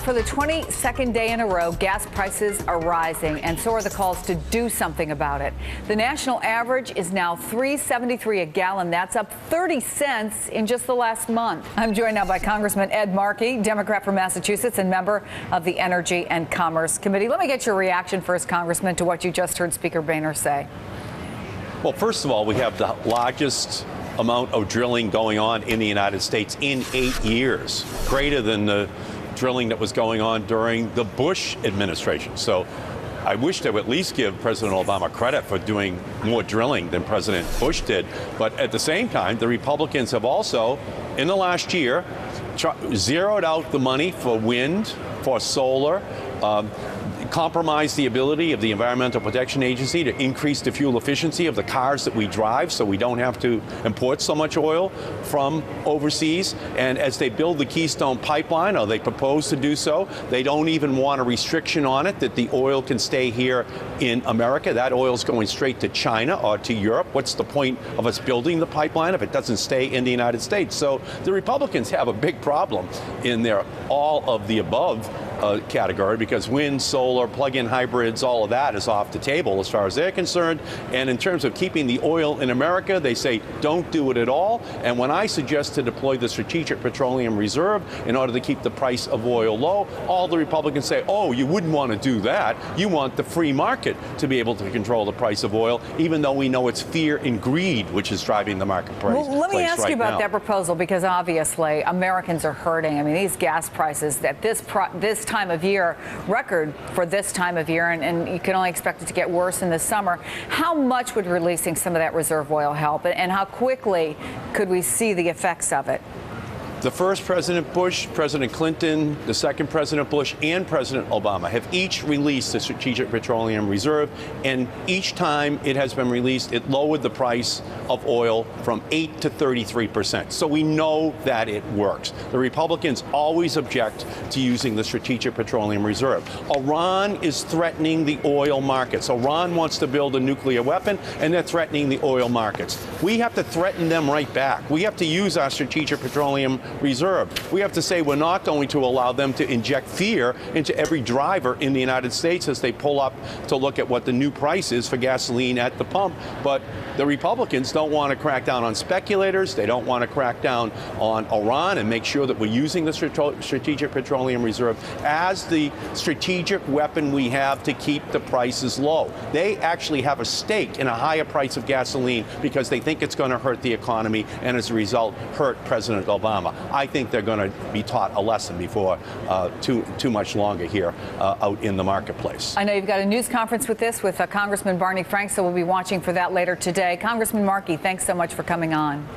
for the 22nd day in a row, gas prices are rising, and so are the calls to do something about it. The national average is now $3.73 a gallon. That's up 30 cents in just the last month. I'm joined now by Congressman Ed Markey, Democrat from Massachusetts and member of the Energy and Commerce Committee. Let me get your reaction first, Congressman, to what you just heard Speaker Boehner say. Well, first of all, we have the largest amount of drilling going on in the United States in 8 years, greater than the drilling that was going on during the Bush administration. So I wish they would at least give President Obama credit for doing more drilling than President Bush did. But at the same time, the Republicans have also, in the last year, zeroed out the money for wind, for solar, compromised the ability of the Environmental Protection Agency to increase the fuel efficiency of the cars that we drive so we don't have to import so much oil from overseas. And as they build the Keystone Pipeline, or they propose to do so, they don't even want a restriction on it that the oil can stay here in America. That oil is going straight to China or to Europe. What's the point of us building the pipeline if it doesn't stay in the United States? So the Republicans have a big problem in their all of the above category, because wind, solar, plug-in hybrids, all of that is off the table as far as they're concerned. And in terms of keeping the oil in America, they say don't do it at all. And when I suggest to deploy the Strategic Petroleum Reserve in order to keep the price of oil low, all the Republicans say, oh, you wouldn't want to do that. You want the free market to be able to control the price of oil, even though we know it's fear and greed which is driving the market price. Well, let me ask you about that proposal, because obviously Americans are hurting. I mean, these gas prices at this time of year, record for this time of year, and you can only expect it to get worse in the summer. How much would releasing some of that reserve oil help, and how quickly could we see the effects of it? The first President Bush, President Clinton, the second President Bush, and President Obama have each released the Strategic Petroleum Reserve, and each time it has been released, it lowered the price of oil from 8 to 33%. So we know that it works. The Republicans always object to using the Strategic Petroleum Reserve. Iran is threatening the oil markets. Iran wants to build a nuclear weapon, and they're threatening the oil markets. We have to threaten them right back. We have to use our Strategic Petroleum Reserve. We have to say we're not going to allow them to inject fear into every driver in the United States as they pull up to look at what the new price is for gasoline at the pump. But the Republicans don't want to crack down on speculators. They don't want to crack down on Iran and make sure that we're using the Strategic Petroleum Reserve as the strategic weapon we have to keep the prices low. They actually have a stake in a higher price of gasoline because they think it's going to hurt the economy and as a result hurt President Obama. I think they're going to be taught a lesson before too much longer here out in the marketplace. I know you've got a news conference with Congressman Barney Frank, so we'll be watching for that later today. Congressman Markey, thanks so much for coming on.